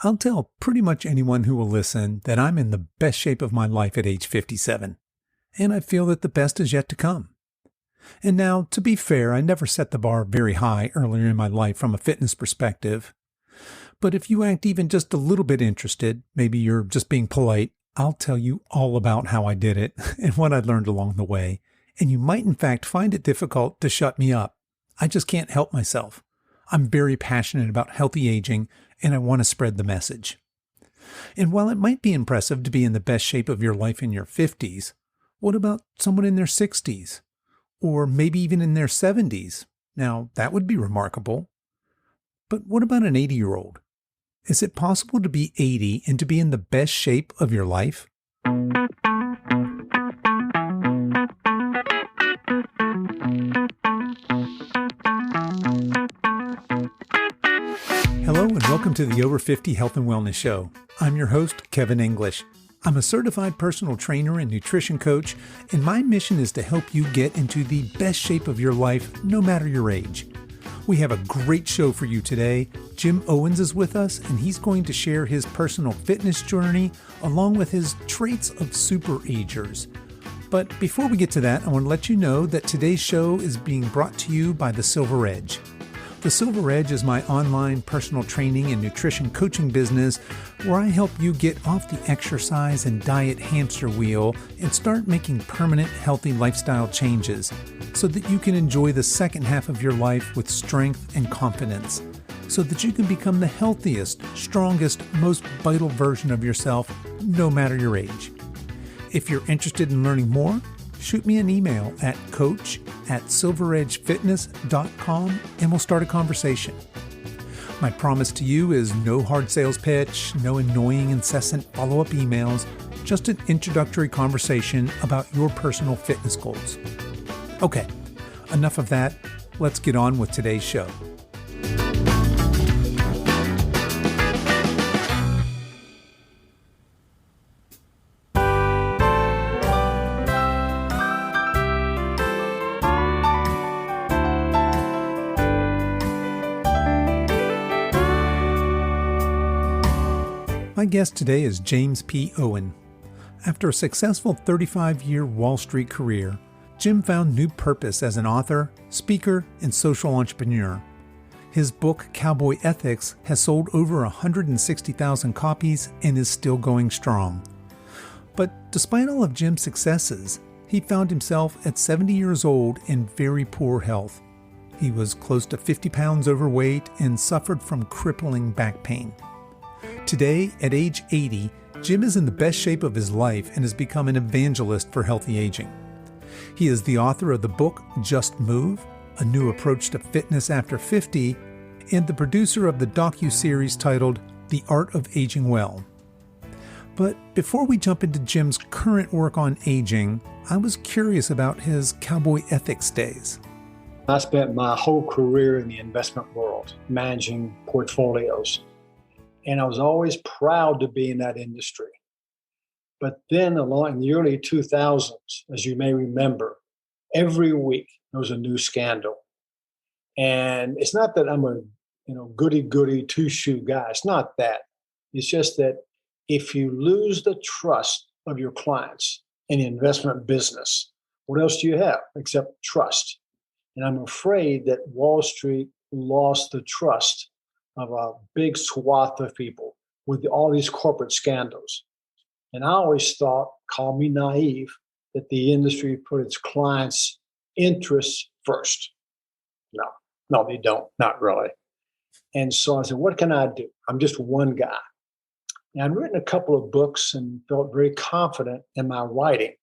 I'll tell pretty much anyone who will listen that I'm in the best shape of my life at age 57, and I feel that the best is yet to come. And now, to be fair, I never set the bar very high earlier in my life from a fitness perspective. But if you act even just a little bit interested, maybe you're just being polite, I'll tell you all about how I did it and what I learned along the way. And you might in fact find it difficult to shut me up. I just can't help myself. I'm very passionate about healthy aging, and I want to spread the message. And while it might be impressive to be in the best shape of your life in your 50s, what about someone in their 60s? Or maybe even in their 70s? Now, that would be remarkable. But what about an 80-year-old? Is it possible to be 80 and to be in the best shape of your life? Hello and welcome to the Over 50 Health and Wellness Show. I'm your host, Kevin English. I'm a certified personal trainer and nutrition coach, and my mission is to help you get into the best shape of your life, no matter your age. We have a great show for you today. Jim Owens is with us, and he's going to share his personal fitness journey along with his traits of super agers. But before we get to that, I want to let you know that today's show is being brought to you by the Silver Edge. The Silver Edge is my online personal training and nutrition coaching business where I help you get off the exercise and diet hamster wheel and start making permanent healthy lifestyle changes so that you can enjoy the second half of your life with strength and confidence, so that you can become the healthiest, strongest, most vital version of yourself, no matter your age. If you're interested in learning more, shoot me an email at coach@silveredgefitness.com and we'll start a conversation. My promise to you is no hard sales pitch, no annoying incessant follow-up emails, just an introductory conversation about your personal fitness goals. Okay, enough of that. Let's get on with today's show. My guest today is James P. Owen. After a successful 35-year Wall Street career, Jim found new purpose as an author, speaker, and social entrepreneur. His book, Cowboy Ethics, has sold over 160,000 copies and is still going strong. But despite all of Jim's successes, he found himself at 70 years old in very poor health. He was close to 50 pounds overweight and suffered from crippling back pain. Today, at age 80, Jim is in the best shape of his life and has become an evangelist for healthy aging. He is the author of the book Just Move, A New Approach to Fitness After 50, and the producer of the docu-series titled The Art of Aging Well. But before we jump into Jim's current work on aging, I was curious about his cowboy ethics days. I spent my whole career in the investment world, managing portfolios. And I was always proud to be in that industry. But then along in the early 2000s, as you may remember, every week there was a new scandal. And it's not that I'm a goody-goody two-shoe guy. It's not that. It's just that if you lose the trust of your clients in the investment business, what else do you have except trust? And I'm afraid that Wall Street lost the trust of a big swath of people with all these corporate scandals. And I always thought, call me naive, that the industry put its clients' interests first. No, they don't, not really. And so I said, what can I do? I'm just one guy. And I'd written a couple of books and felt very confident in my writing.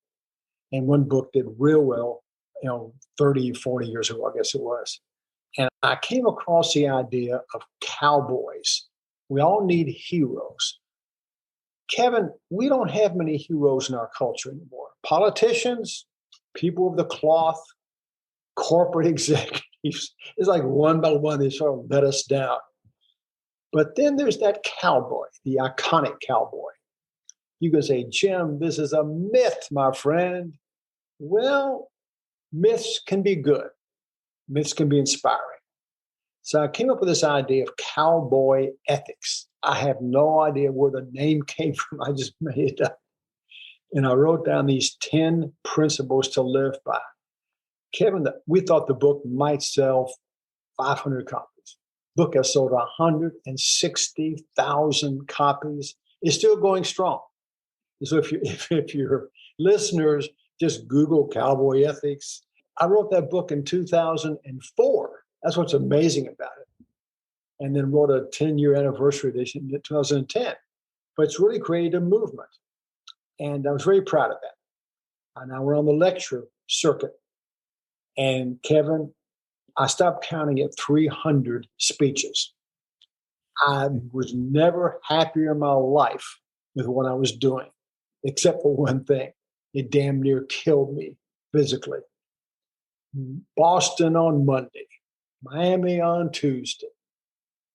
And one book did real well, 30, 40 years ago, I guess it was. And I came across the idea of cowboys. We all need heroes. Kevin, we don't have many heroes in our culture anymore. Politicians, people of the cloth, corporate executives, it's like one by one, they sort of let us down. But then there's that cowboy, the iconic cowboy. You can say, Jim, this is a myth, my friend. Well, myths can be good. Myths can be inspiring. So I came up with this idea of cowboy ethics. I have no idea where the name came from. I just made it up. And I wrote down these 10 principles to live by. Kevin, we thought the book might sell 500 copies. Book has sold 160,000 copies. It's still going strong. So if your listeners just Google cowboy ethics, I wrote that book in 2004. That's what's amazing about it. And then wrote a 10-year anniversary edition in 2010. But it's really created a movement. And I was very proud of that. And now we're on the lecture circuit. And Kevin, I stopped counting at 300 speeches. I was never happier in my life with what I was doing, except for one thing. It damn near killed me physically. Boston on Monday, Miami on Tuesday,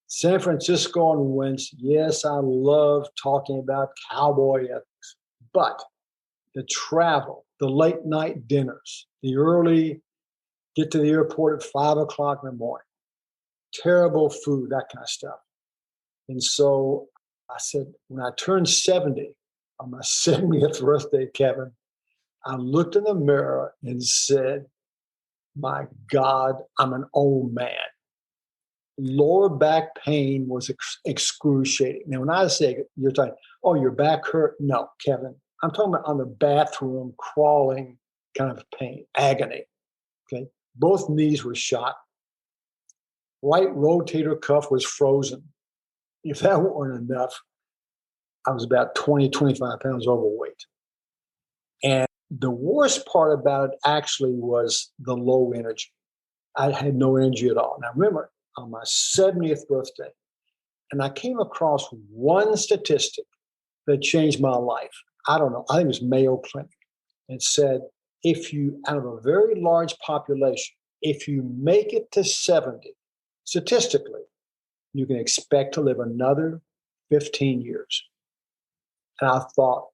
San Francisco on Wednesday. Yes, I love talking about cowboy ethics, but the travel, the late night dinners, the early get to the airport at 5 o'clock in the morning, terrible food, that kind of stuff. And so I said, when I turned 70, on my 70th birthday, Kevin, I looked in the mirror and said, my God, I'm an old man. Lower back pain was excruciating. Now, when I say you're talking, oh, your back hurt? No, Kevin. I'm talking about on the bathroom, crawling kind of pain, agony. Okay. Both knees were shot. Right rotator cuff was frozen. If that weren't enough, I was about 20, 25 pounds overweight. And the worst part about it actually was the low energy. I had no energy at all. Now, remember, on my 70th birthday, and I came across one statistic that changed my life. I don't know. I think it was Mayo Clinic. It said, if you, out of a very large population, if you make it to 70, statistically, you can expect to live another 15 years. And I thought,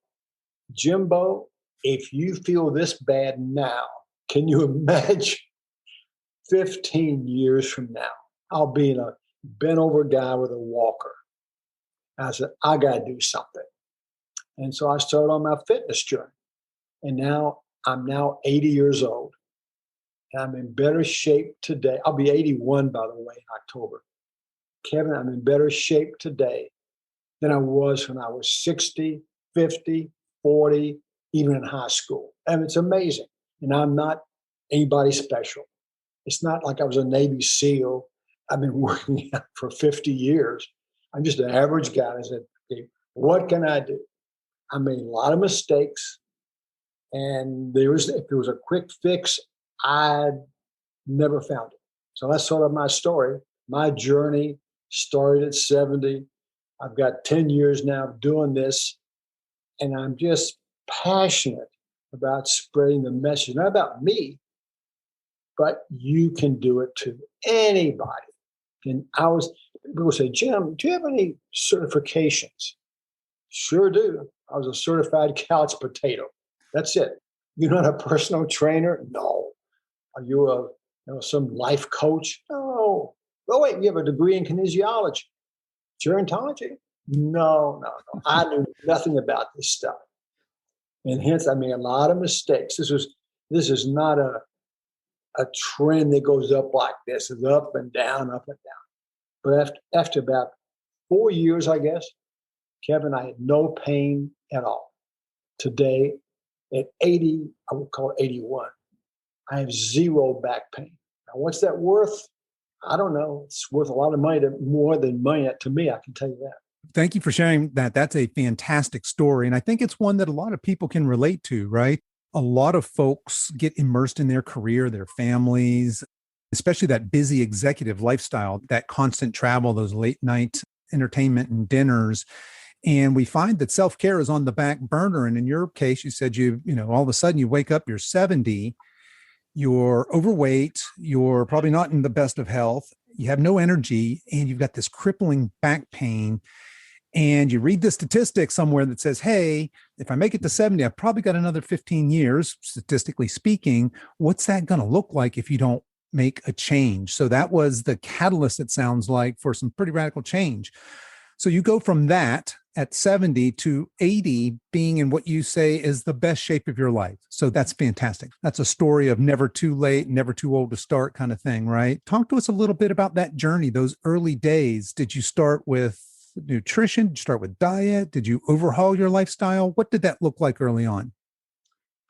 Jimbo, if you feel this bad now, can you imagine 15 years from now? I'll be in a bent over guy with a walker. And I said, I got to do something. And so I started on my fitness journey. And now I'm 80 years old. And I'm in better shape today. I'll be 81, by the way, in October. Kevin, I'm in better shape today than I was when I was 60, 50, 40, even in high school. And it's amazing. And I'm not anybody special. It's not like I was a Navy SEAL. I've been working out for 50 years. I'm just an average guy. I said, okay, what can I do? I made a lot of mistakes. And if there was a quick fix, I'd never found it. So that's sort of my story. My journey started at 70. I've got 10 years now doing this. And I'm just passionate about spreading the message, not about me, but you can do it too. Anybody. And people say, Jim, do you have any certifications? Sure do. I was a certified couch potato. That's it. You're not a personal trainer? No. Are you some life coach? No. Oh, wait, you have a degree in kinesiology. Gerontology? No. I knew nothing about this stuff. And hence, I made a lot of mistakes. This is not a trend that goes up like this. It's up and down, up and down. But after about 4 years, I guess, Kevin, I had no pain at all. Today, at 80, I would call it 81, I have zero back pain. Now, what's that worth? I don't know. It's worth a lot of money, more than money to me, I can tell you that. Thank you for sharing that. That's a fantastic story. And I think it's one that a lot of people can relate to, right? A lot of folks get immersed in their career, their families, especially that busy executive lifestyle, that constant travel, those late night entertainment and dinners. And we find that self-care is on the back burner. And in your case, you said all of a sudden you wake up, you're 70, you're overweight, you're probably not in the best of health, you have no energy, and you've got this crippling back pain. And you read the statistic somewhere that says, hey, if I make it to 70, I've probably got another 15 years, statistically speaking. What's that going to look like if you don't make a change. So that was the catalyst, it sounds like, for some pretty radical change. So you go from that at 70 to 80 being in what you say is the best shape of your life. So that's fantastic. That's a story of never too late, never too old to start kind of thing, right? Talk to us a little bit about that journey, those early days. Did you start with nutrition? Did you start with diet? Did you overhaul your lifestyle? What did that look like early on?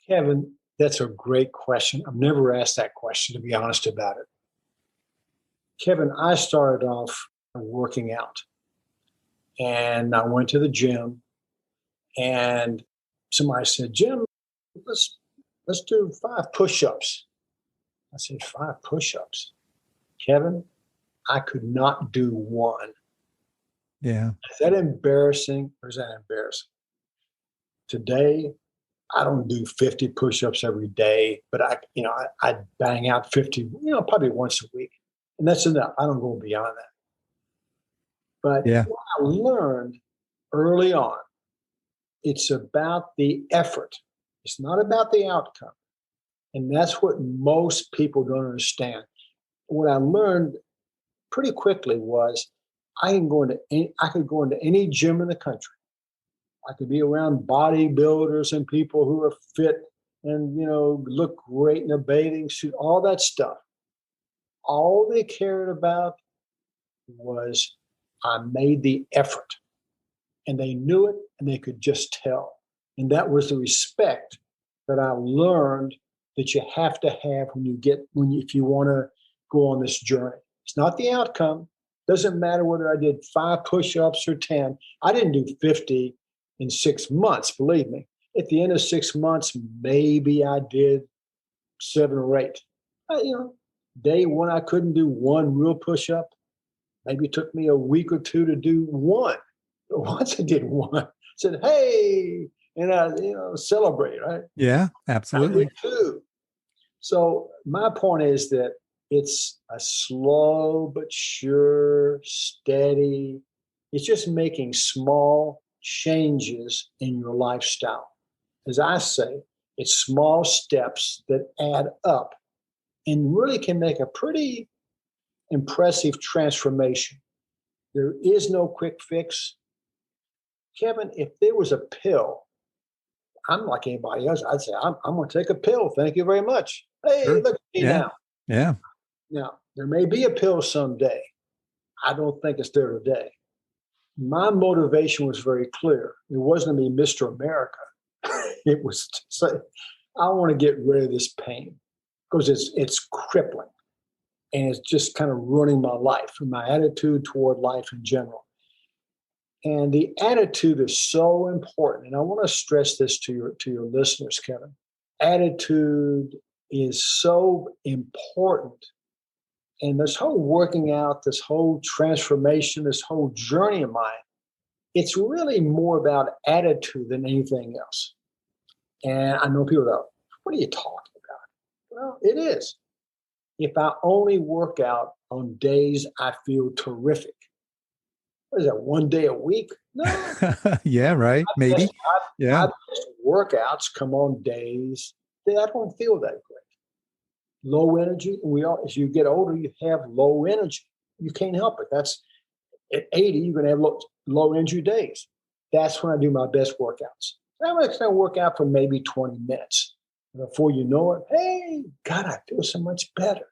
Kevin, that's a great question. I've never asked that question, to be honest about it. Kevin, I started off working out, and I went to the gym, and somebody said, Jim, let's do 5 push-ups. I said, 5 push-ups? Kevin, I could not do one. Yeah. Is that embarrassing or is that embarrassing? Today, I don't do 50 push-ups every day, but I bang out 50, probably once a week. And that's enough. I don't go beyond that. But Yeah. what I learned early on, it's about the effort. It's not about the outcome. And that's what most people don't understand. What I learned pretty quickly was I could go into any gym in the country. I could be around bodybuilders and people who are fit and look great in a bathing suit, all that stuff. All they cared about was I made the effort, and they knew it, and they could just tell. And that was the respect that I learned that you have to have if you want to go on this journey. It's not the outcome. Doesn't matter whether I did 5 push-ups or 10. I didn't do 50 in 6 months, believe me. At the end of 6 months, maybe I did 7 or 8. Day one, I couldn't do one real push-up. Maybe it took me a week or 2 to do one. But once I did one, I said, hey, and I, celebrate, right? Yeah, absolutely. I did 2. So my point is that it's a slow but sure, steady. It's just making small changes in your lifestyle. As I say, it's small steps that add up and really can make a pretty impressive transformation. There is no quick fix. Kevin, if there was a pill, I'm like anybody else. I'd say, I'm going to take a pill. Thank you very much. Hey, Sure. look at me Yeah. now. Yeah. Now, there may be a pill someday. I don't think it's there today. My motivation was very clear. It wasn't to be Mr. America. It was to say, I want to get rid of this pain because it's crippling and it's just kind of ruining my life and my attitude toward life in general. And the attitude is so important. And I want to stress this to your listeners, Kevin. Attitude is so important. And this whole working out, this whole transformation, this whole journey of mine, it's really more about attitude than anything else. And I know people go, what are you talking about? Well, it is. If I only work out on days I feel terrific, what is that, one day a week? No. Yeah, right. Maybe. Yeah. My best workouts come on days that I don't feel that great. Low energy. As you get older, you have low energy. You can't help it. That's at 80, you're going to have low energy days. That's when I do my best workouts. I'm going to work out for maybe 20 minutes. And before you know it, hey, God, I feel so much better.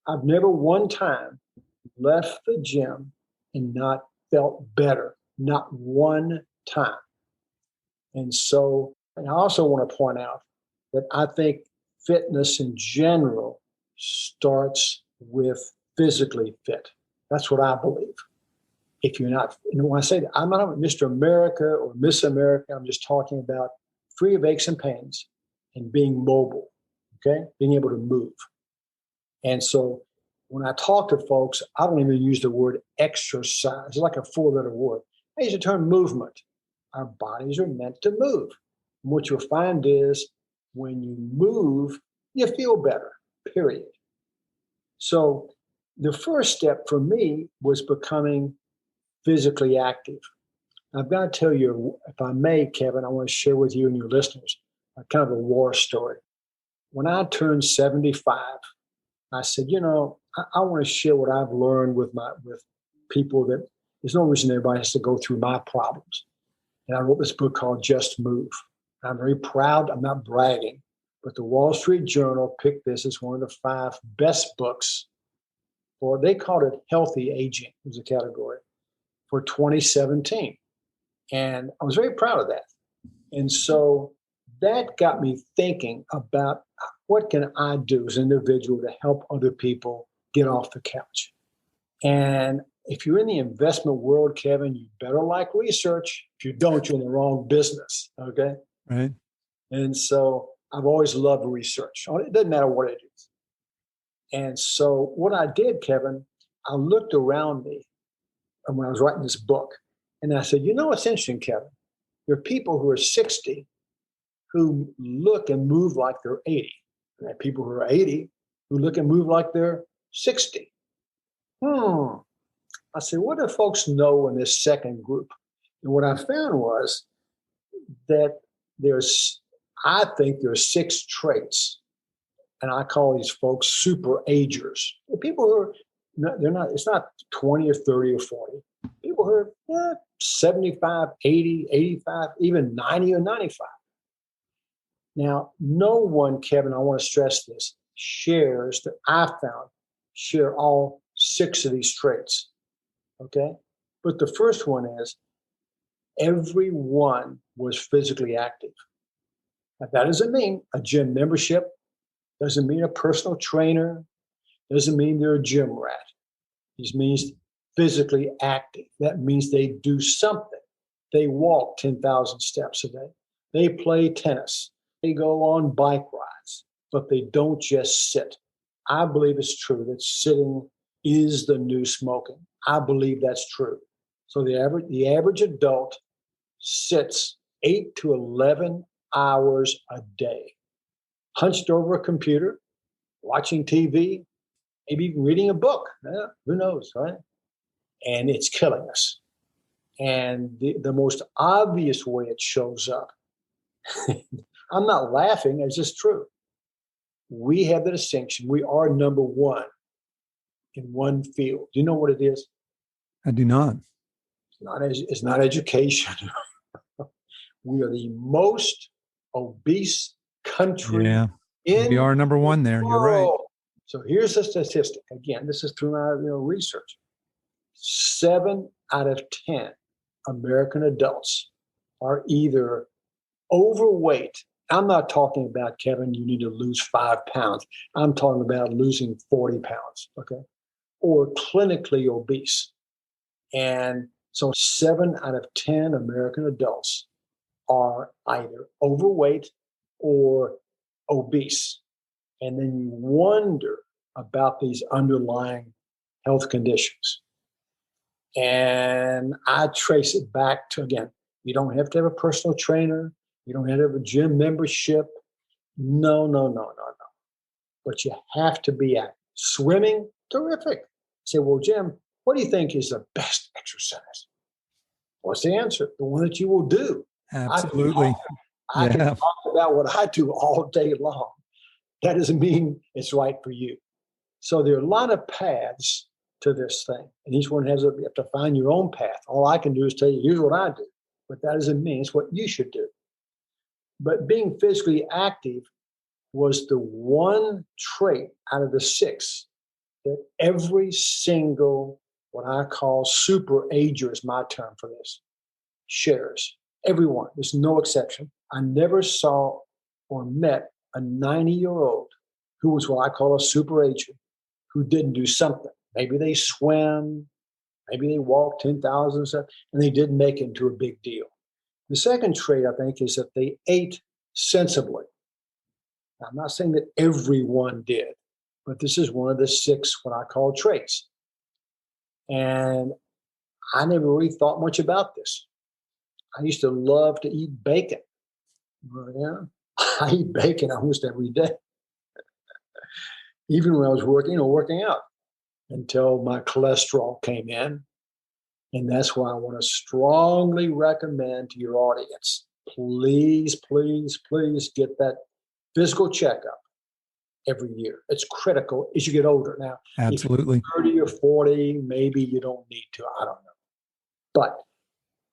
I've never one time left the gym and not felt better. Not one time. And I also want to point out that I think fitness in general starts with physically fit. That's what I believe. If you're not, when I say that, I'm not Mr. America or Miss America, I'm just talking about free of aches and pains and being mobile, okay? Being able to move. And so when I talk to folks, I don't even use the word exercise. It's like a 4-letter word. I use the term movement. Our bodies are meant to move. And what you'll find is when you move, you feel better, period. So the first step for me was becoming physically active. I've got to tell you, if I may, Kevin, I want to share with you and your listeners kind of a war story. When I turned 75, I said, I want to share what I've learned with people that there's no reason everybody has to go through my problems. And I wrote this book called Just Move. I'm very proud. I'm not bragging, but the Wall Street Journal picked this as one of the 5 best books for, they called it healthy aging, was a category, for 2017. And I was very proud of that. And so that got me thinking about what can I do as an individual to help other people get off the couch. And if you're in the investment world, Kevin, you better like research. If you don't, you're in the wrong business. Okay. Right. And so I've always loved research. It doesn't matter what it is. And so what I did, Kevin, I looked around me when I was writing this book, and I said, it's interesting, Kevin. There are people who are 60 who look and move like they're 80. And there are people who are 80 who look and move like they're 60. I said, what do folks know in this second group? And what I found was that I think there are 6 traits, and I call these folks super agers. The people who are, it's not 20 or 30 or 40. People who are 75, 80, 85, even 90 or 95. Now, no one, Kevin, I want to stress this, shares that I found share all 6 of these traits. Okay? But the first one is everyone was physically active. Now, that doesn't mean a gym membership, doesn't mean a personal trainer, doesn't mean they're a gym rat. This means physically active. That means they do something. They walk 10,000 steps a day. They play tennis. They go on bike rides, but they don't just sit. I believe it's true that sitting is the new smoking. I believe that's true. So the average adult sits 8 to 11 hours a day, hunched over a computer, watching TV, maybe even reading a book. Who knows, right? And it's killing us. And the most obvious way it shows up, I'm not laughing, it's just true. We have the distinction. We are number one in one field. Do you know what it is? I do not. It's not education. We are the most obese country in we are number one there. You're right. So here's a statistic. Again, this is through my research. 7 out of 10 American adults are either overweight. I'm not talking about, Kevin, you need to lose 5 pounds. I'm talking about losing 40 pounds, okay? Or clinically obese. And so 7 out of 10 American adults are either overweight or obese. And then you wonder about these underlying health conditions. And I trace it back to, again, you don't have to have a personal trainer. You don't have to have a gym membership. No. But you have to be active. Swimming, terrific. Say, well, Jim, what do you think is the best exercise? What's the answer? The one that you will do. Absolutely. I can talk about what I do all day long. That doesn't mean it's right for you. So there are a lot of paths to this thing. And each one you have to find your own path. All I can do is tell you, here's what I do. But that doesn't mean it's what you should do. But being physically active was the one trait out of the 6 that every single, what I call super ager is my term for this, shares. Everyone, there's no exception. I never saw or met a 90-year-old who was what I call a super ager who didn't do something. Maybe they swam, maybe they walked 10,000 steps, and they didn't make it into a big deal. The second trait, I think, is that they ate sensibly. Now, I'm not saying that everyone did, but this is one of the 6 what I call traits. And I never really thought much about this. I used to love to eat bacon. Well, I eat bacon almost every day, even when I was working out, until my cholesterol came in. And that's why I want to strongly recommend to your audience, please, please, please get that physical checkup. every year. It's critical as you get older. Now, if you're Absolutely. 30 or 40, maybe you don't need to. I don't know. But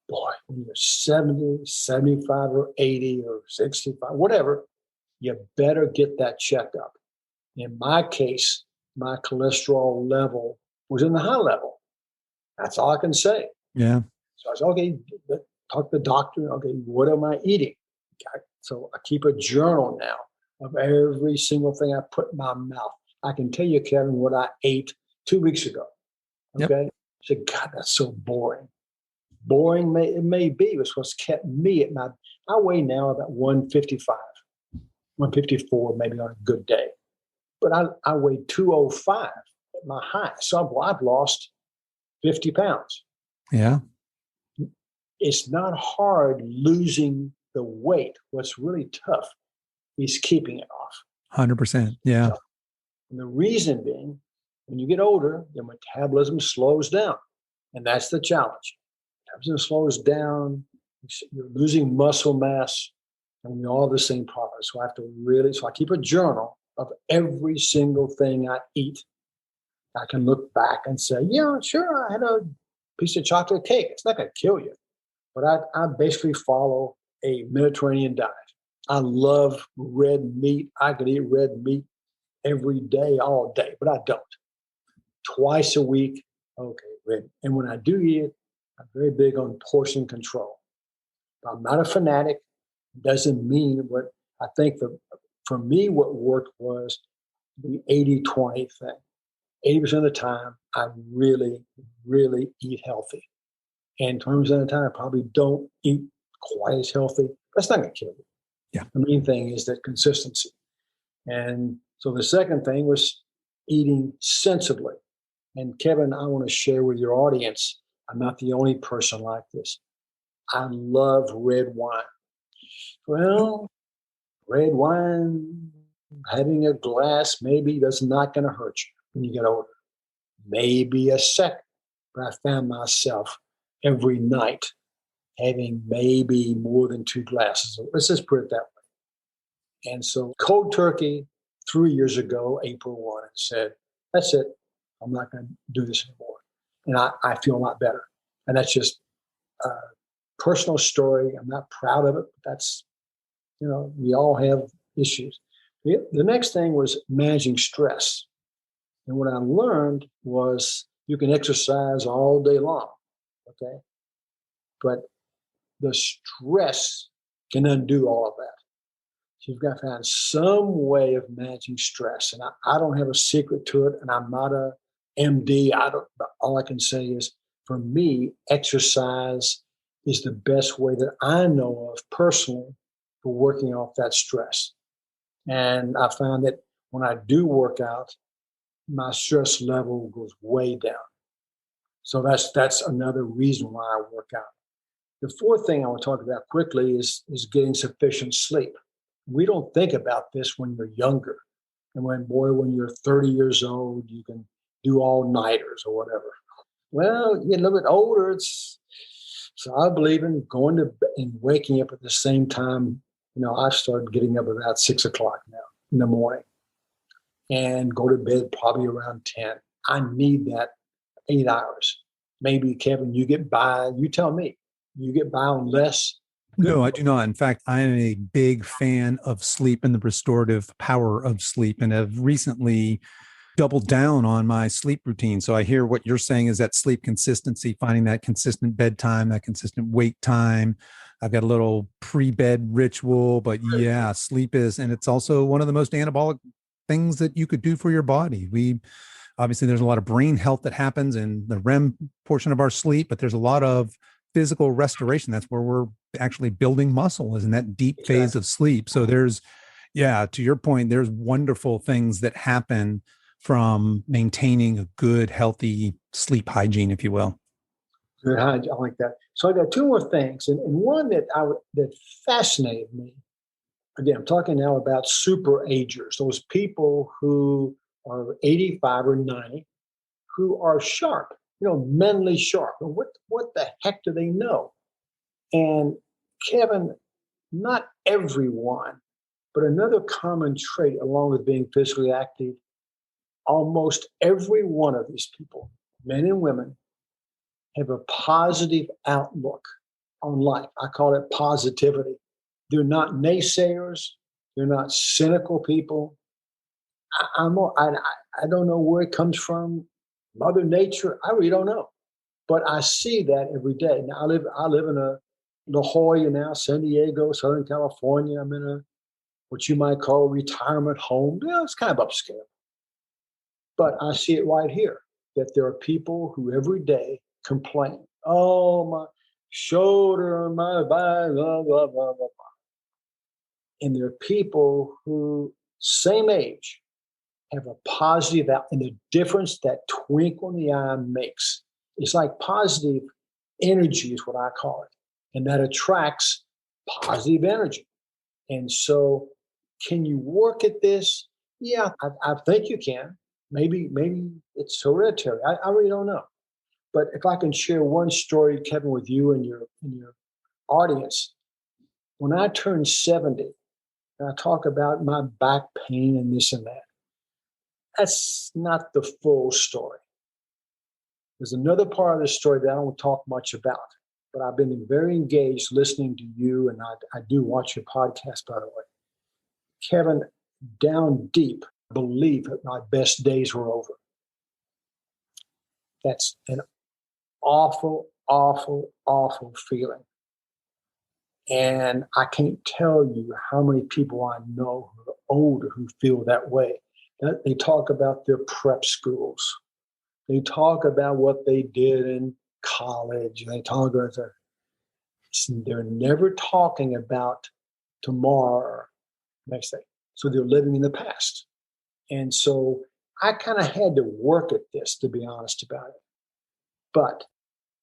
boy, when you're 70, 75, or 80 or 65, whatever, you better get that checkup. In my case, my cholesterol level was in the high level. That's all I can say. Yeah. So I said, okay, talk to the doctor. Okay, what am I eating? So I keep a journal now of every single thing I put in my mouth. I can tell you, Kevin, what I ate 2 weeks ago. Yep. Okay. I said, God, that's so boring. Boring it may be. It's what's kept me at I weigh now about 155, 154, maybe on a good day. But I weighed 205 at my high. So I've lost 50 pounds. Yeah. It's not hard losing the weight. What's really tough is keeping it off. 100%. Yeah. And the reason being, when you get older, your metabolism slows down. And that's the challenge. Metabolism slows down, you're losing muscle mass, and we all have the same problem. So I keep a journal of every single thing I eat. I can look back and say, yeah, sure, I had a piece of chocolate cake. It's not going to kill you. But I basically follow a Mediterranean diet. I love red meat. I could eat red meat every day, all day, but I don't. Twice a week, okay, red. And when I do eat it, I'm very big on portion control. I'm not a fanatic. Doesn't mean what I think for me, what worked was the 80-20 thing. 80% of the time, I really, really eat healthy. And 20% of the time, I probably don't eat quite as healthy. That's not going to kill you. Yeah. The main thing is that consistency. And so the second thing was eating sensibly. And Kevin, I want to share with your audience, I'm not the only person like this. I love red wine. Well, red wine, having a glass maybe that's not going to hurt you when you get older. Maybe a second. But I found myself every night having maybe more than 2 glasses. Let's just put it that way. And so cold turkey 3 years ago, April 1, and said, that's it. I'm not going to do this anymore. And I feel a lot better. And that's just a personal story. I'm not proud of it, but that's, we all have issues. The next thing was managing stress. And what I learned was you can exercise all day long, okay? But the stress can undo all of that. So you've got to find some way of managing stress. And I don't have a secret to it, and I'm not a MD. All I can say is, for me, exercise is the best way that I know of personally for working off that stress. And I found that when I do work out, my stress level goes way down. So that's another reason why I work out. The fourth thing I want to talk about quickly is getting sufficient sleep. We don't think about this when you're younger. And when you're 30 years old, you can do all-nighters or whatever. Well, you get a little bit older, so I believe in going to bed and waking up at the same time. I've started getting up about 6 o'clock now in the morning and go to bed probably around 10. I need that 8 hours. Maybe, Kevin, you tell me, you get by on less? No, I do not. In fact, I am a big fan of sleep and the restorative power of sleep, and have recently doubled down on my sleep routine. So I hear what you're saying is that sleep consistency, finding that consistent bedtime, that consistent wake time. I've got a little pre-bed ritual, but yeah, sleep is, and it's also one of the most anabolic things that you could do for your body. Obviously, there's a lot of brain health that happens in the REM portion of our sleep, but there's a lot of physical restoration. That's where we're actually building muscle, is in that deep phase of sleep. So to your point, there's wonderful things that happen from maintaining a good, healthy sleep hygiene, if you will. Good hygiene, I like that. So I got two more things, and one that fascinated me. Again, I'm talking now about super agers, those people who are 85 or 90, who are sharp, mentally sharp. And what the heck do they know? And Kevin, not everyone But another common trait, along with being physically active, almost every one of these people, men and women, have a positive outlook on life. I call it positivity. They're not naysayers. They're not cynical people. I don't know where it comes from. Mother Nature, I really don't know. But I see that every day. Now I live in a La Jolla now, San Diego, Southern California. I'm in a what you might call a retirement home. Yeah, it's kind of upscale. But I see it right here that there are people who every day complain, oh, my shoulder, my back, blah, blah, blah, blah, blah. And there are people who, same age, have a positive out, and the difference that twinkle in the eye makes. It's like positive energy is what I call it. And that attracts positive energy. And so can you work at this? Yeah, I think you can. Maybe it's hereditary. I really don't know. But if I can share one story, Kevin, with you and your audience, when I turned 70, and I talk about my back pain and this and that, that's not the full story. There's another part of the story that I don't talk much about, but I've been very engaged listening to you, and I do watch your podcast, by the way. Kevin, down deep, believe that my best days were over. That's an awful, awful, awful feeling. And I can't tell you how many people I know who are older who feel that way. They talk about their prep schools. They talk about what they did in college. They talk about they're never talking about tomorrow or next day. So they're living in the past. And so I kind of had to work at this, to be honest about it.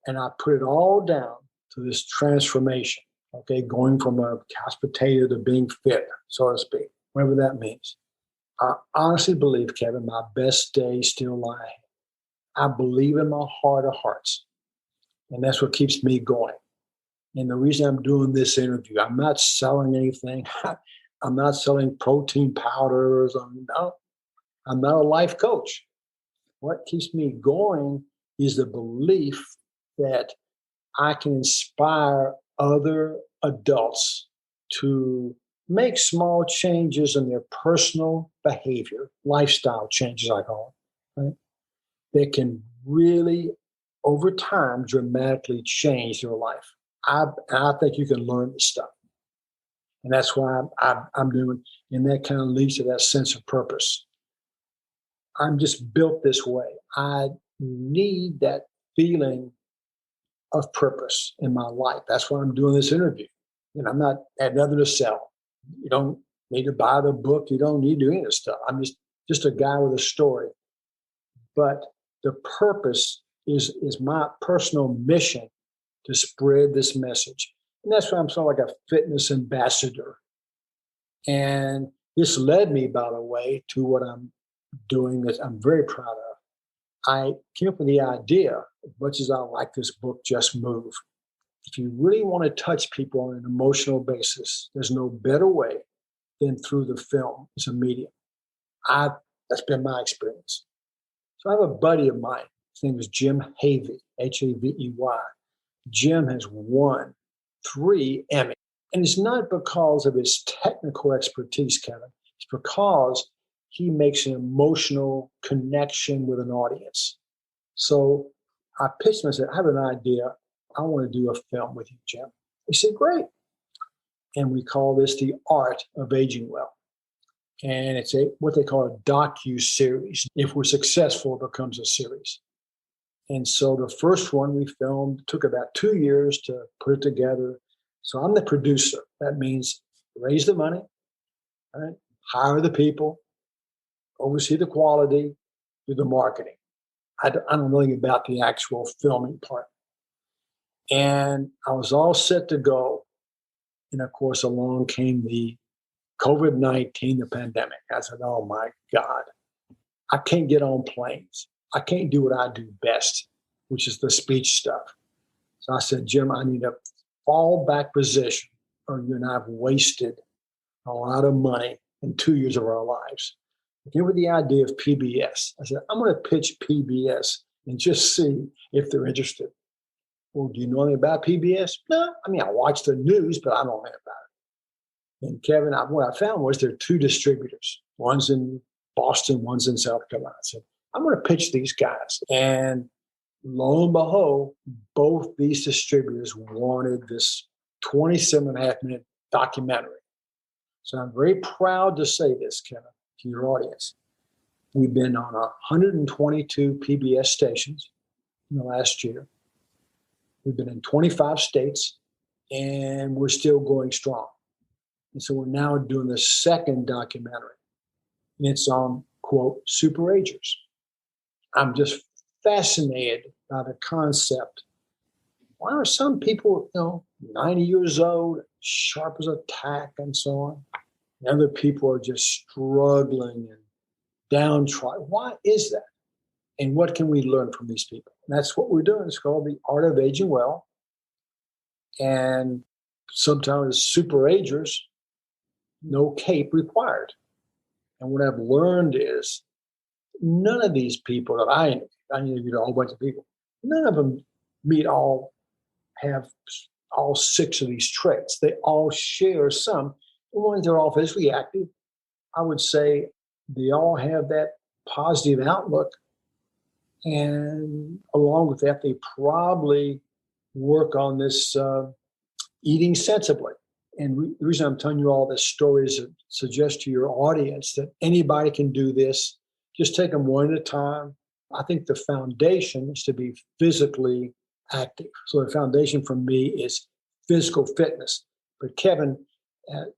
And I put it all down to this transformation, okay, going from a couch potato to being fit, so to speak, whatever that means. I honestly believe, Kevin, my best days still lie ahead. I believe in my heart of hearts. And that's what keeps me going. And the reason I'm doing this interview, I'm not selling anything. I'm not selling protein powders. I'm not a life coach. What keeps me going is the belief that I can inspire other adults to make small changes in their personal behavior, lifestyle changes, I call it, right? That can really, over time, dramatically change their life. I think you can learn this stuff. And that's why I'm doing, and that kind of leads to that sense of purpose. I'm just built this way. I need that feeling of purpose in my life. That's why I'm doing this interview. And I'm not had nothing to sell. You don't need to buy the book. You don't need to do any of this stuff. I'm just a guy with a story. But the purpose is my personal mission to spread this message. And that's why I'm sort of like a fitness ambassador. And this led me, by the way, to what I'm doing that I'm very proud of. I came up with the idea, as much as I like this book, Just Move. If you really want to touch people on an emotional basis, there's no better way than through the film as a medium. That's been my experience. So I have a buddy of mine. His name is Jim Havey, Havey. Jim has won 3 Emmys. And it's not because of his technical expertise, Kevin. It's because he makes an emotional connection with an audience. So I pitched him and said, I have an idea. I want to do a film with you, Jim. He said, great. And we call this The Art of Aging Well. And it's what they call a docu-series. If we're successful, it becomes a series. And so the first one we filmed took about 2 years to put it together. So I'm the producer. That means raise the money, right? Hire the people, oversee the quality, do the marketing. I don't know anything about the actual filming part. And I was all set to go. And of course, along came the COVID-19, the pandemic. I said, oh my God, I can't get on planes. I can't do what I do best, which is the speech stuff. So I said, Jim, I need a fallback position or you and I have wasted a lot of money in 2 years of our lives. Came with the idea of PBS. I said, I'm going to pitch PBS and just see if they're interested. Well, do you know anything about PBS? No. I mean, I watch the news, but I don't know anything about it. And Kevin, what I found was there are two distributors. One's in Boston, one's in South Carolina. I said, I'm going to pitch these guys. And lo and behold, both these distributors wanted this 27.5-minute documentary. So I'm very proud to say this, Kevin, to your audience. We've been on 122 PBS stations in the last year. We've been in 25 states, and we're still going strong. And so we're now doing the second documentary. And it's on, quote, super agers. I'm just fascinated by the concept. Why are some people, 90 years old, sharp as a tack and so on? And other people are just struggling and downtrodden. Why is that? And what can we learn from these people? And that's what we're doing. It's called The Art of Aging Well. And sometimes super agers, no cape required. And what I've learned is none of these people that I interviewed a whole bunch of people, none of them have all 6 of these traits. They all share some. The ones that are all physically active, I would say they all have that positive outlook. And along with that, they probably work on this eating sensibly. And the reason I'm telling you all this story is to suggest to your audience that anybody can do this. Just take them one at a time. I think the foundation is to be physically active. So the foundation for me is physical fitness. But Kevin,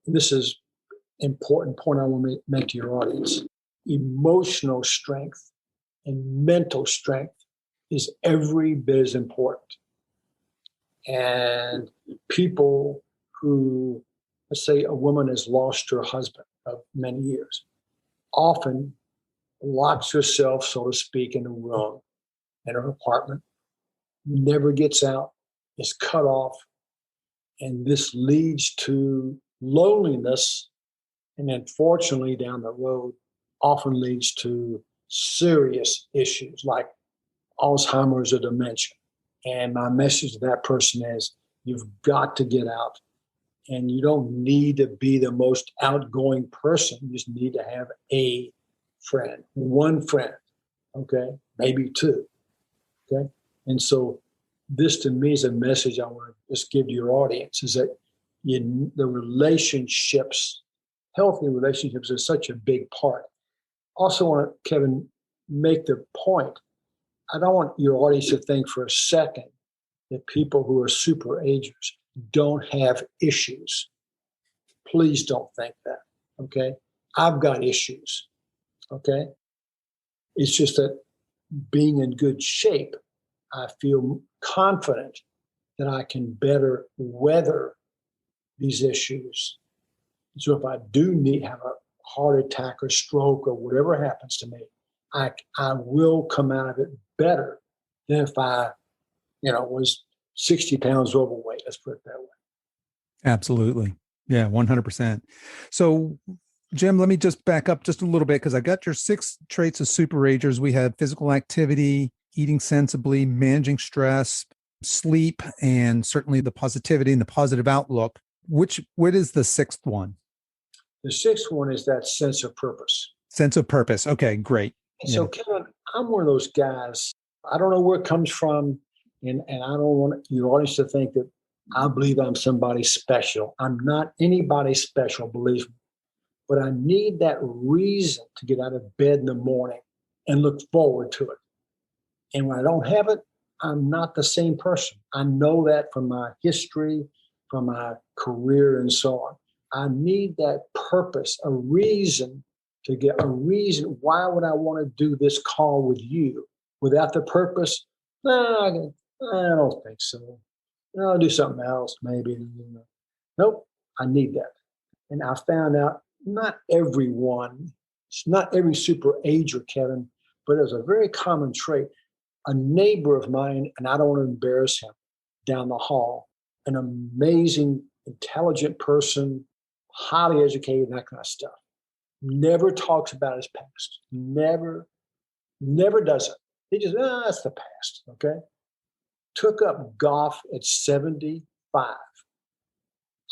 this is important point I want to make to your audience. Emotional strength and mental strength is every bit as important. And people who, let's say a woman has lost her husband of many years, often locks herself, so to speak, in a room in her apartment, never gets out, is cut off. And this leads to loneliness. And unfortunately, down the road, often leads to serious issues like Alzheimer's or dementia. And my message to that person is, you've got to get out. And you don't need to be the most outgoing person. You just need to have a friend, one friend, okay? Maybe 2, okay? And so this to me is a message I want to just give to your audience, is that the relationships, healthy relationships, are such a big part. Also want to, Kevin, make the point. I don't want your audience to think for a second that people who are super agers don't have issues. Please don't think that, okay? I've got issues, okay? It's just that being in good shape, I feel confident that I can better weather these issues. So if I do have a heart attack or stroke or whatever happens to me, I will come out of it better than if I, was 60 pounds overweight. Let's put it that way. Absolutely. Yeah, 100%. So, Jim, let me just back up just a little bit, because I got your 6 traits of super agers. We have physical activity, eating sensibly, managing stress, sleep, and certainly the positivity and the positive outlook. What is the 6th one? The 6th one is that sense of purpose. Sense of purpose. Okay, great. So, Kevin, I'm one of those guys. I don't know where it comes from, and I don't want your audience to think that I believe I'm somebody special. I'm not anybody special, believe me. But I need that reason to get out of bed in the morning and look forward to it. And when I don't have it, I'm not the same person. I know that from my history, from my career, and so on. I need that purpose, a reason to get a reason. Why would I want to do this call with you without the purpose? No, I don't think so. I'll do something else, maybe. Nope, I need that. And I found out not every super ager, Kevin, but it was a very common trait. A neighbor of mine, and I don't want to embarrass him, down the hall, an amazing, intelligent person, highly educated, and that kind of stuff. Never talks about his past. Never does it. He just, that's the past. Okay. Took up golf at 75.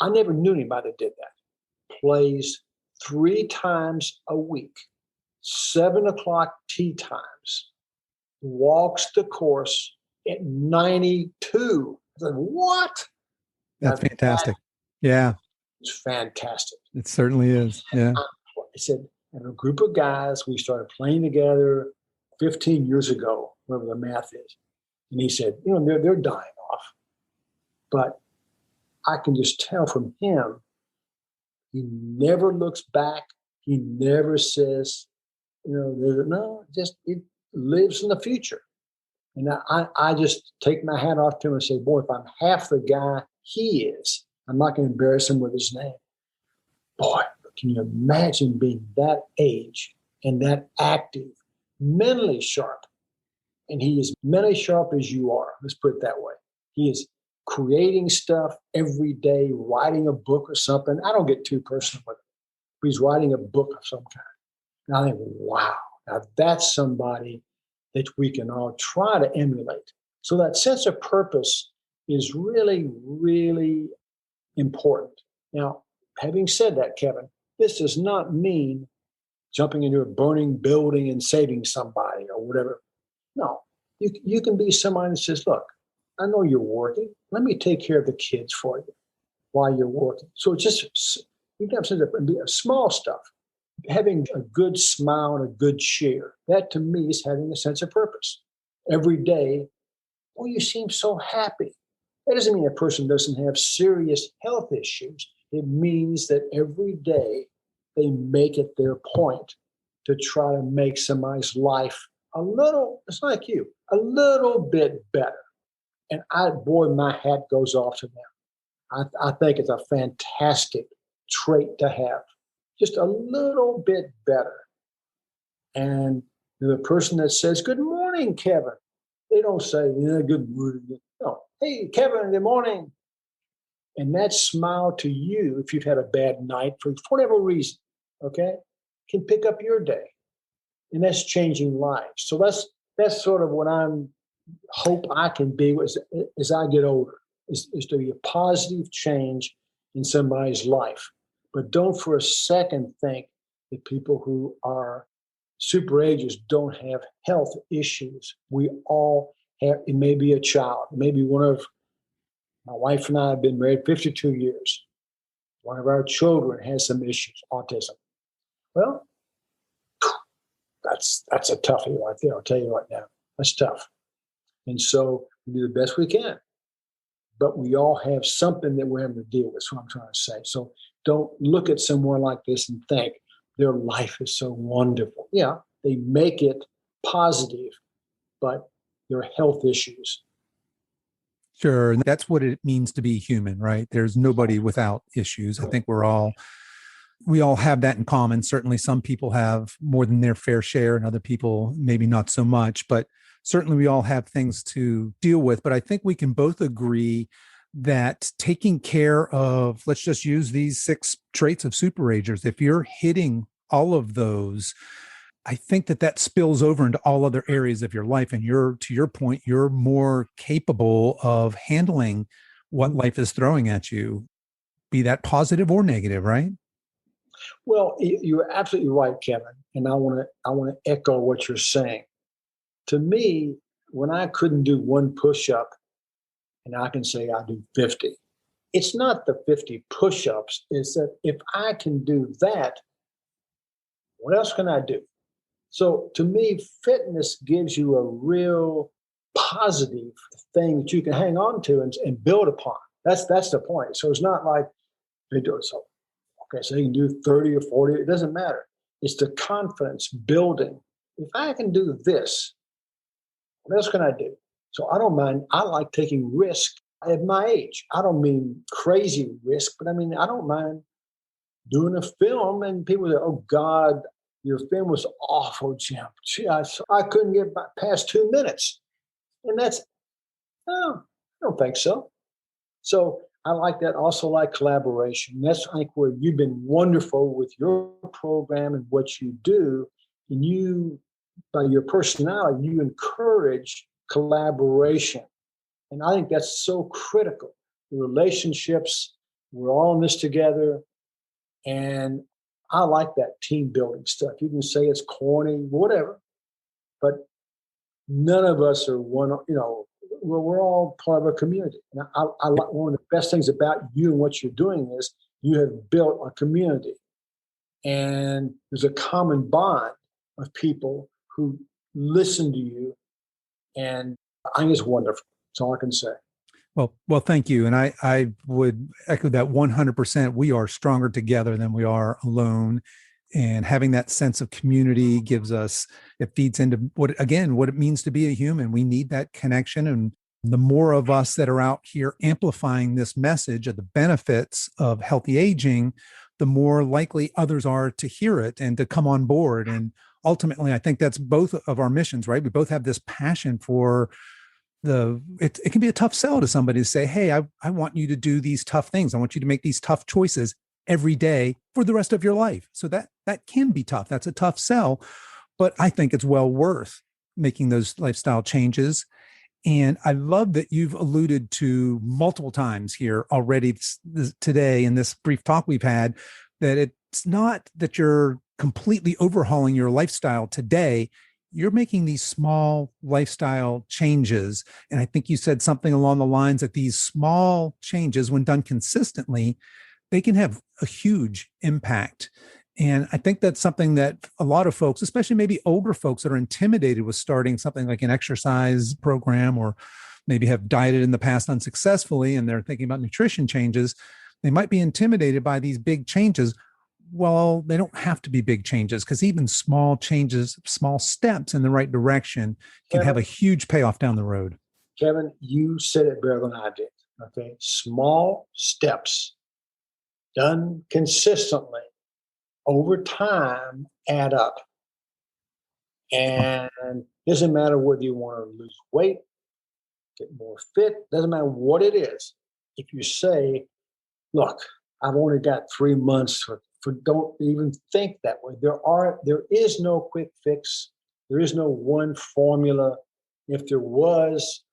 I never knew anybody that did that. Plays 3 times a week, 7 o'clock tee times, walks the course at 92. I said, what? That's fantastic. Yeah, It's fantastic. it certainly is. Yeah. I said, and a group of guys, we started playing together 15 years ago, whatever the math is. And he said, they're dying off. But I can just tell from him, he never looks back. He never says, it lives in the future. And I just take my hat off to him and say, boy, if I'm half the guy he is, I'm not going to embarrass him with his name. Boy, can you imagine being that age and that active, mentally sharp? And he is mentally sharp as you are. Let's put it that way. He is creating stuff every day, writing a book or something. I don't get too personal with it. He's writing a book of some kind. And I think, wow, now that's somebody that we can all try to emulate. So that sense of purpose is really, really important. Now, having said that, Kevin, this does not mean jumping into a burning building and saving somebody or whatever. No, you can be somebody that says, look, I know you're working. Let me take care of the kids for you while you're working. So it's just, you can have small stuff. Having a good smile and a good cheer, that to me is having a sense of purpose. Every day, you seem so happy. That doesn't mean a person doesn't have serious health issues. It means that every day they make it their point to try to make somebody's life it's like you, a little bit better. And my hat goes off to them. I think it's a fantastic trait to have. Just a little bit better. And the person that says, good morning, Kevin. They don't say, good morning. No, hey, Kevin, good morning. And that smile to you, if you've had a bad night for whatever reason, okay, can pick up your day. And that's changing lives. So that's sort of what hope I can be as I get older, is to be a positive change in somebody's life. But don't for a second think that people who are super agers don't have health issues. We all have. It may be a child. It may be my wife and I have been married 52 years. One of our children has some issues, autism. Well, that's a toughie right there. I'll tell you right now. That's tough. And so we do the best we can. But we all have something that we're having to deal with. That's what I'm trying to say. So don't look at someone like this and think their life is so wonderful. Yeah, they make it positive, but there are health issues. Sure. And that's what it means to be human, right? There's nobody without issues. I think we all have that in common. Certainly some people have more than their fair share and other people maybe not so much, but certainly we all have things to deal with. But I think we can both agree that taking care of, let's just use these 6 traits of superagers, if you're hitting all of those, I think that spills over into all other areas of your life. And to your point, you're more capable of handling what life is throwing at you, be that positive or negative, right? Well, you're absolutely right, Kevin. And I want to echo what you're saying. To me, when I couldn't do one push-up, and I can say I do 50, it's not the 50 push-ups. It's that if I can do that, what else can I do? So to me, fitness gives you a real positive thing that you can hang on to and build upon. That's the point. So it's not like they do it. So, okay, so you can do 30 or 40. It doesn't matter. It's the confidence building. If I can do this, what else can I do? So I don't mind. I like taking risk at my age. I don't mean crazy risk, but I mean, I don't mind doing a film and people say, oh God, your film was awful, Jim. Gee, I couldn't get past 2 minutes. And no, I don't think so. So I like that. Also like collaboration. That's like where you've been wonderful with your program and what you do. And you, by your personality, you encourage collaboration. And I think that's so critical. The relationships, we're all in this together. And I like that team building stuff. You can say it's corny, whatever, but none of us are one, we're all part of a community. And I like one of the best things about you and what you're doing is you have built a community. And there's a common bond of people who listen to you. And I think it's wonderful. That's all I can say. Well, thank you. And I would echo that 100%. We are stronger together than we are alone. And having that sense of community it feeds into what it means to be a human. We need that connection. And the more of us that are out here amplifying this message of the benefits of healthy aging, the more likely others are to hear it and to come on board. And ultimately, I think that's both of our missions, right? We both have this passion for it can be a tough sell to somebody to say, hey, I want you to do these tough things. I want you to make these tough choices every day for the rest of your life. So that can be tough. That's a tough sell, but I think it's well worth making those lifestyle changes. And I love that you've alluded to multiple times here already today in this brief talk we've had, that it's not that you're completely overhauling your lifestyle today. You're making these small lifestyle changes. And I think you said something along the lines that these small changes, when done consistently, they can have a huge impact. And I think that's something that a lot of folks, especially maybe older folks that are intimidated with starting something like an exercise program, or maybe have dieted in the past unsuccessfully and they're thinking about nutrition changes, they might be intimidated by these big changes. Well, they don't have to be big changes, because even small changes, small steps in the right direction can have a huge payoff down the road. Kevin, you said it better than I did. Okay. Small steps done consistently over time add up. And it doesn't matter whether you want to lose weight, get more fit, doesn't matter what it is. If you say, look, I've only got 3 months don't even think that way. There is no quick fix. There is no one formula. If there was,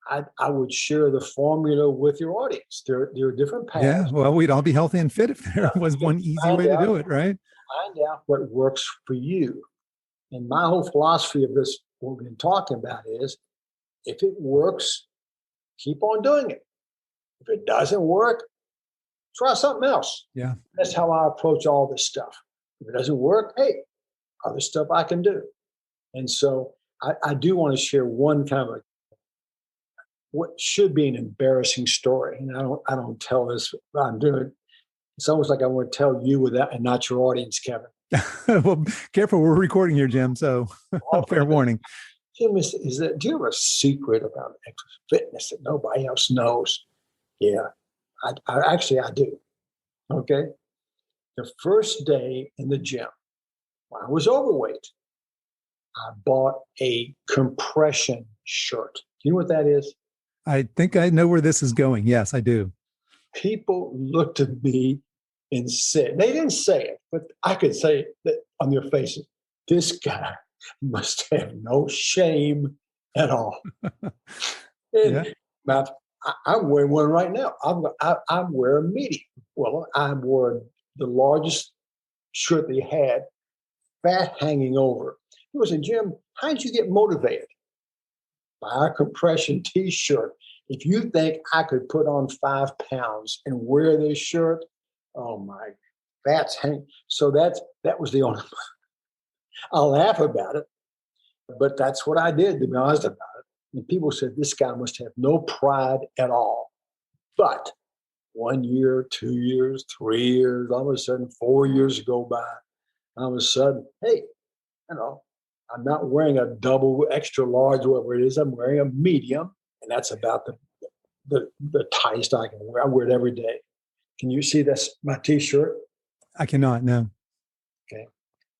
I would share the formula with your audience. There are different paths. Yeah, well, we'd all be healthy and fit if there was one easy way to do it, right? Find out what works for you. And my whole philosophy of this, what we've been talking about, is if it works, keep on doing it. If it doesn't work, try something else. Yeah. That's how I approach all this stuff. If it doesn't work, hey, other stuff I can do. And so I do want to share one kind of what should be an embarrassing story. And I don't tell this, but I'm doing it. It's almost like I want to tell you without, and not your audience, Kevin. Well, careful, we're recording here, Jim. So fair warning. Jim, do you have a secret about fitness that nobody else knows? Yeah, I do. Okay. The first day in the gym, when I was overweight, I bought a compression shirt. Do you know what that is? I think I know where this is going. Yes, I do. People looked at me and said, they didn't say it, but I could say that on their faces, this guy must have no shame at all. And yeah. I'm wearing one right now. I'm wearing a medium. Well, I wore the largest shirt they had, fat hanging over. He was saying, Jim, how did you get motivated? Buy a compression T-shirt. If you think I could put on 5 pounds and wear this shirt, oh my, fat's hanging. So that was the only. I'll laugh about it, but that's what I did, to be honest about it. And people said, this guy must have no pride at all. But 1 year, 2 years, 3 years, all of a sudden 4 years go by. All of a sudden, hey, I'm not wearing a double, extra large, whatever it is. I'm wearing a medium, and that's about the tightest I can wear. I wear it every day. Can you see that's my T-shirt? I cannot, no. Okay.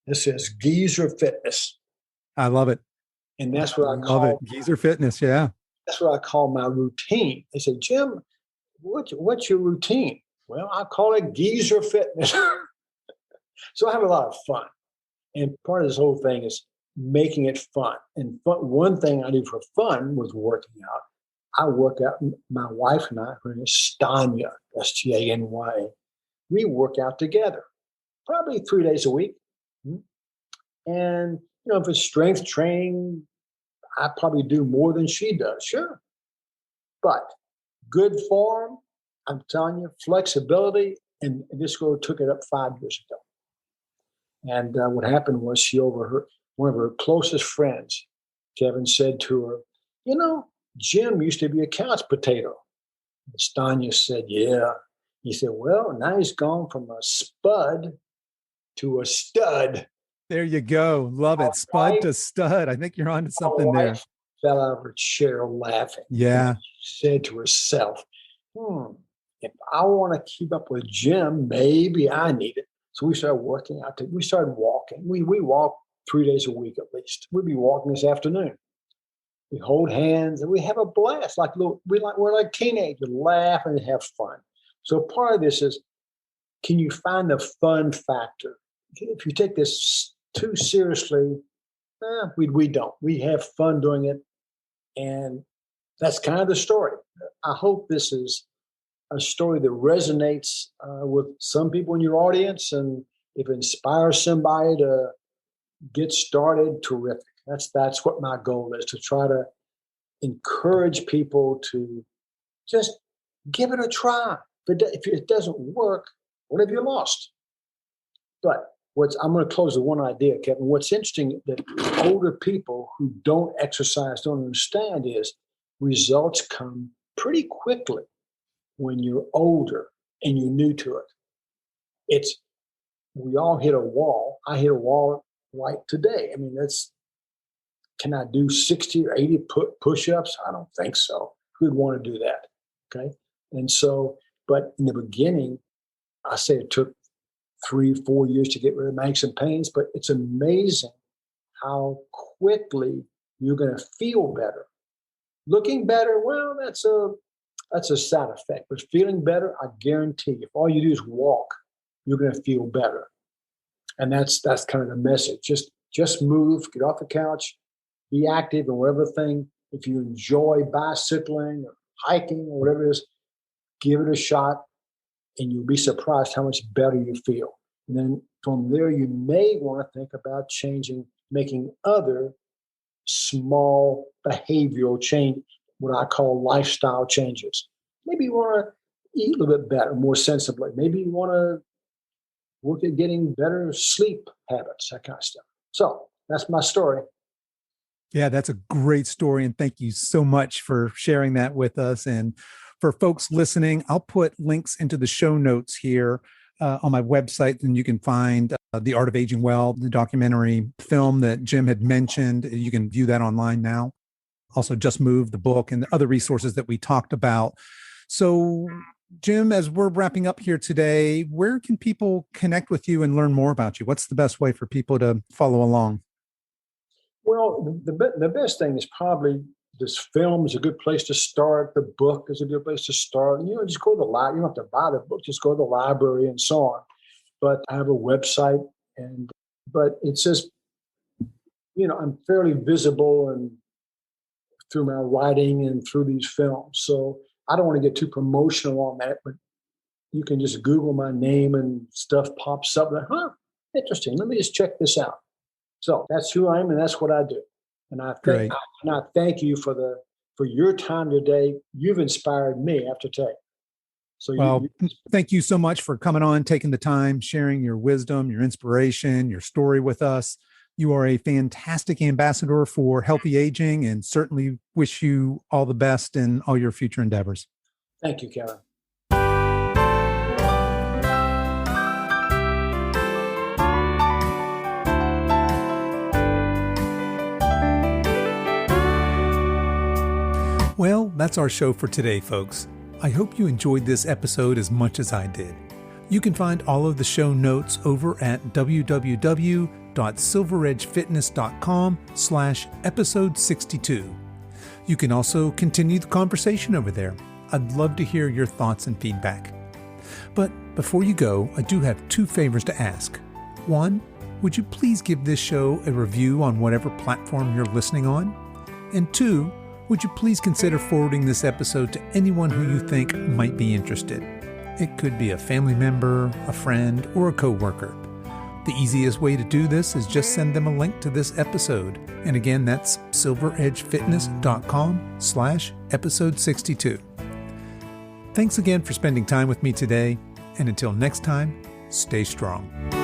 This says Geezer Fitness. I love it. And that's what I love it. Geezer Fitness, yeah. That's what I call my routine. They say, Jim, what's your routine? Well, I call it geezer fitness. So I have a lot of fun. And part of this whole thing is making it fun. And one thing I do for fun was working out. I work out, my wife and I, her name is Stanya, Stanya. We work out together, probably 3 days a week. And, if it's strength training, I probably do more than she does, sure. But good form, I'm telling you, flexibility, and this girl took it up 5 years ago. And what happened was she overheard one of her closest friends, Kevin, said to her, Jim used to be a couch potato. And Stanya said, yeah. He said, well, now he's gone from a spud to a stud. There you go. Love it. Spud to stud. I think you're onto something there. Fell out of her chair laughing. Yeah. She said to herself, if I want to keep up with Jim, maybe I need it. So we started working out. We started walking. We walk 3 days a week at least. We'll be walking this afternoon. We hold hands and we have a blast. We're like teenagers, laugh and have fun. So part of this is, can you find the fun factor? If you take this too seriously, we don't. We have fun doing it. And that's kind of the story. I hope this is a story that resonates with some people in your audience. And if it inspires somebody to get started, terrific. That's what my goal is, to try to encourage people to just give it a try. If it doesn't work, what have you lost? But I'm going to close with one idea, Kevin. What's interesting that older people who don't exercise don't understand is results come pretty quickly when you're older and you're new to it. We all hit a wall. I hit a wall right today. I mean, can I do 60 or 80 push-ups? I don't think so. Who'd want to do that? Okay. And so, but in the beginning, I say it took 3-4 years to get rid of my aches and pains, but it's amazing how quickly you're going to feel better. Looking better, well, that's a side effect. But feeling better, I guarantee, if all you do is walk, you're going to feel better. And that's kind of the message. Just move, get off the couch, be active in whatever thing. If you enjoy bicycling or hiking or whatever it is, give it a shot, and you'll be surprised how much better you feel. And then from there, you may want to think about making other small behavioral change, what I call lifestyle changes. Maybe you want to eat a little bit better, more sensibly. Maybe you want to work at getting better sleep habits, that kind of stuff. So that's my story. Yeah, that's a great story. And thank you so much for sharing that with us. And for folks listening, I'll put links into the show notes here on my website, and you can find The Art of Aging Well, the documentary film that Jim had mentioned. You can view that online now. Also, Just Move, the book, and the other resources that we talked about. So, Jim, as we're wrapping up here today, where can people connect with you and learn more about you? What's the best way for people to follow along? Well, the best thing is probably this film is a good place to start. The book is a good place to start. Just go to the library. You don't have to buy the book. Just go to the library and so on. But I have a website, but it's just, I'm fairly visible and through my writing and through these films. So I don't want to get too promotional on that, but you can just Google my name and stuff pops up. Like, interesting. Let me just check this out. So that's who I am, and that's what I do. And I thank you for your time today. You've inspired me, I have to tell you. So thank you so much for coming on, taking the time, sharing your wisdom, your inspiration, your story with us. You are a fantastic ambassador for healthy aging, and certainly wish you all the best in all your future endeavors. Thank you, Kevin. Well, that's our show for today, folks. I hope you enjoyed this episode as much as I did. You can find all of the show notes over at www.silveredgefitness.com/episode 62. You can also continue the conversation over there. I'd love to hear your thoughts and feedback. But before you go, I do have 2 favors to ask. 1, would you please give this show a review on whatever platform you're listening on? And 2, would you please consider forwarding this episode to anyone who you think might be interested? It could be a family member, a friend, or a coworker. The easiest way to do this is just send them a link to this episode. And again, that's silveredgefitness.com/episode 62. Thanks again for spending time with me today. And until next time, stay strong.